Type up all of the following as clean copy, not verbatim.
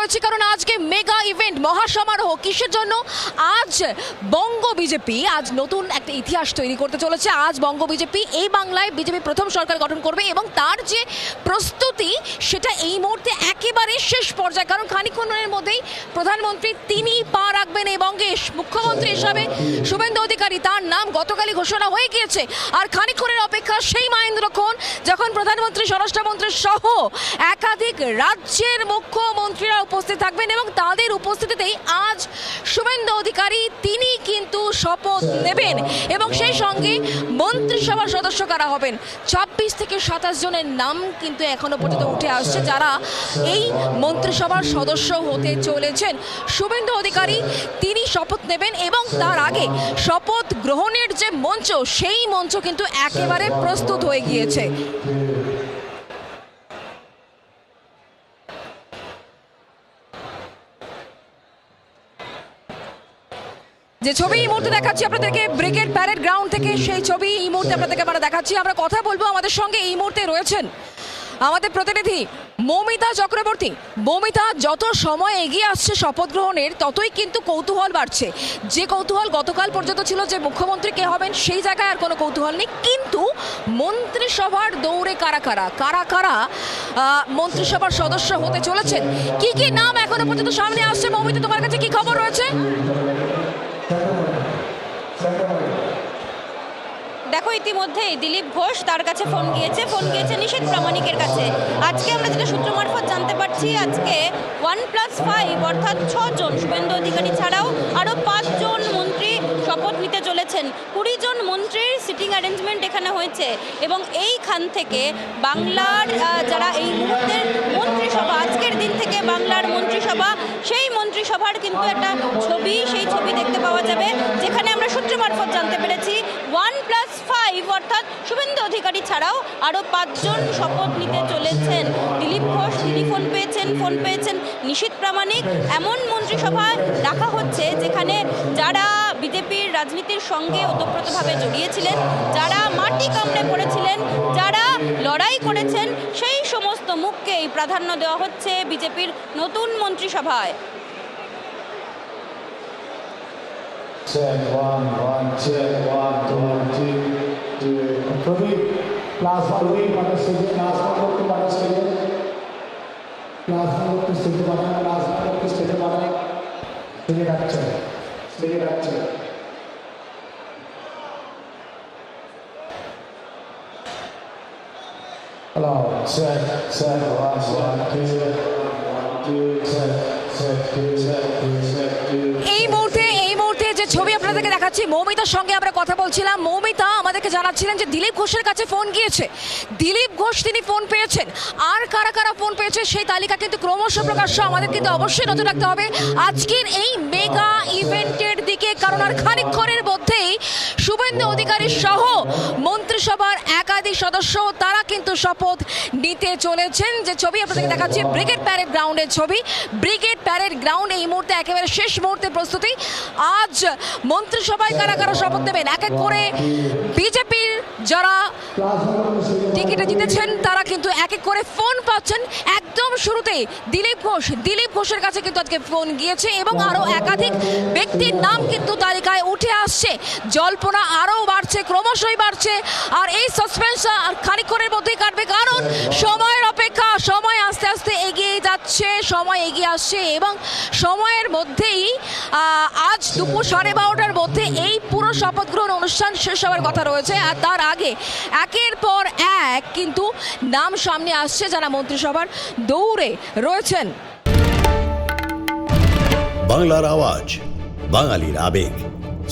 রয়েছি, কারণ আজকে মেগা ইভেন্ট মহাসমারোহ। কিসের জন্য? আজ বঙ্গ বিজেপি আজ নতুন একটা ইতিহাস তৈরি করতে চলেছে। আজ বঙ্গ বিজেপি এই বাংলায় বিজেপি প্রথম সরকার গঠন করবে এবং তার যে প্রস্তুতি সেটা এই মুহূর্তে একেবারে শেষ পর্যায়ে। কারণ খানিকক্ষণের মধ্যেই প্রধানমন্ত্রী তিনি পা রাখবেন এই বঙ্গে। মুখ্যমন্ত্রী হিসাবে শুভেন্দু অধিকারী, তার নাম গতকালই ঘোষণা হয়ে গিয়েছে। আর খানিকক্ষণের অপেক্ষা সেই মহেন্দ্রক্ষণ যখন প্রধানমন্ত্রী, স্বরাষ্ট্রমন্ত্রী সহ একাধিক রাজ্যের মুখ্যমন্ত্রীরা উপস্থিত থাকবেন এবং তাদের উপস্থিতিতেই আজ শুভেন্দু অধিকারী তিনি কিন্তু শপথ নেবেন এবং সেই সঙ্গে মন্ত্রিসভার সদস্য কারা হবেন। 26 থেকে 27 জনের নাম কিন্তু এখনো পর্যন্ত উঠে আসছে যারা এই মন্ত্রিসভার সদস্য হতে চলেছেন। শুভেন্দু অধিকারী তিনি শপথ নেবেন এবং তার আগে শপথ গ্রহণের যে মঞ্চ, সেই মঞ্চ কিন্তু একেবারে প্রস্তুত হয়ে গিয়েছে। যে ছবি এই মুহূর্তে দেখাচ্ছি আপনাদেরকে ব্রিগেড প্যারেড গ্রাউন্ড থেকে, সেই ছবি এই মুহূর্তে আপনাদেরকে আমরা দেখাচ্ছি। আমরা কথা বলবো, আমাদের সঙ্গে এই মুহূর্তে রয়েছেন আমাদের প্রতিনিধি মৌমিতা চক্রবর্তী। মৌমিতা, যত সময় এগিয়ে আসছে শপথ গ্রহণের ততই কিন্তু কৌতূহল বাড়ছে। যে কৌতূহল গতকাল পর্যন্ত ছিল যে মুখ্যমন্ত্রী কে হবেন, সেই জায়গায় আর কোনো কৌতূহল নেই, কিন্তু মন্ত্রিসভার দৌড়ে কারা কারা মন্ত্রিসভার সদস্য হতে চলেছেন, কি কি নাম এখনো পর্যন্ত সামনে আসছে। মৌমিতা, তোমার কাছে কি খবর রয়েছে? দেখো, ইতিমধ্যেই দিলীপ ঘোষ তার কাছে ফোন গিয়েছে নিশীথ প্রামাণিকের কাছে। আজকে আমরা যেটা সূত্র মারফত জানতে পারছি, আজকে 1+5 অর্থাৎ 6 জন শুভেন্দু অধিকারী ছাড়াও আরও 5 জন মন্ত্রী শপথ নিতে চলেছেন। 20 জন মন্ত্রীর সিটিং অ্যারেঞ্জমেন্ট এখানে হয়েছে এবং এইখান থেকে বাংলার যারা এই মুহূর্তের মন্ত্রিসভা, আজকের দিন থেকে বাংলার মন্ত্রিসভা, সেই মন্ত্রিসভার কিন্তু একটা ছবি, সেই ছবি দেখতে পাওয়া যাবে, যেখানে আমরা সূত্র মারফত জানতে পেরেছি 1+5 অর্থাৎ শুভেন্দু অধিকারী ছাড়াও আরও 5 জন শপথ নিতে চলেছেন। দিলীপ ঘোষ তিনি ফোন পেয়েছেন নিশীথ প্রামাণিক। এমন মন্ত্রিসভা রাখা হচ্ছে যেখানে যারা বিজেপির রাজনীতির সঙ্গে ওতপ্রোতভাবে জড়িয়েছিলেন, যারা মাটি কামড়ে পড়েছিলেন, যারা লড়াই করেছেন, সেই সমস্ত মুখকেই প্রাধান্য দেওয়া হচ্ছে বিজেপির নতুন মন্ত্রিসভায়। Check 1 1 check 1 2 3 ছবি ক্লাস 1 মানে স্টেজে ক্লাস 1 মানে স্টেজে ক্লাস 1 স্টেজে মানে ক্লাস 1 স্টেজে মানে স্টেজে রাখছে হ্যালো চেক 1 1 2 এই মুহূর্তে যে ছবি আপনাদেরকে দেখাচ্ছি, মৌমিতার সঙ্গে আমরা কথা বলছিলাম। মৌমিতা আমাদেরকে জানাচ্ছিলেন যে দিলীপ ঘোষের কাছে ফোন গিয়েছে, দিলীপ ঘোষ তিনি ফোন পেয়েছেন। আর কারা ফোন পেয়েছে সেই তালিকা কিন্তু ক্রমশ প্রকাশ্য। আমাদের কিন্তু অবশ্যই নজর রাখতে হবে আজকের এই মেগা ইভেন্টের দিকে, কারণ আর খানিকক্ষণের মধ্যেই শুভেন্দু অধিকারী সহ মন্ত্রিসভার একাধিক সদস্য তারা কিন্তু শপথ নিতে চলেছেন। যে ছবি আপনাদেরকে দেখাচ্ছি ব্রিগেড প্যারেড গ্রাউন্ডের ছবি। ব্রিগেড প্যারেড গ্রাউন্ড এই মুহূর্তে একেবারে শেষ মুহূর্তে প্রস্তুতি। আজ মন্ত্রিসভায় কারা শপথ নেবেন, এক এক করে বিজেপির যারা টিকিটে জিতেছেন তারা কিন্তু এক এক করে ফোন পাচ্ছেন। একদম শুরুতেই দিলীপ ঘোষের কাছে কিন্তু আজকে ফোন গিয়েছে এবং আরো একাধিক ব্যক্তির নাম কিন্তু তালিকায় উঠে আসছে। জল্পনা আরও বাড়ছে, ক্রমশই বাড়ছে। আর এই সাসপেন্স আর খানিকক্ষণের মধ্যেই কাটবে, কারণ সময়ের অপেক্ষা, সময় আস্তে আস্তে এগিয়ে যাচ্ছে, সময় এগিয়ে আসছে এবং সময়ের মধ্যেই আজ দুপুর 12:30টার মধ্যে এই পুরো শপথ গ্রহণ অনুষ্ঠান শেষ হওয়ার কথা রয়েছে। আর তার আগে একের পর এক কিন্তু নাম সামনে আসছে যারা মন্ত্রিসভার দৌড়ে রয়েছেন। বাংলার আওয়াজ, বাঙালির আবেগ,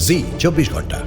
জি 24 ঘন্টা।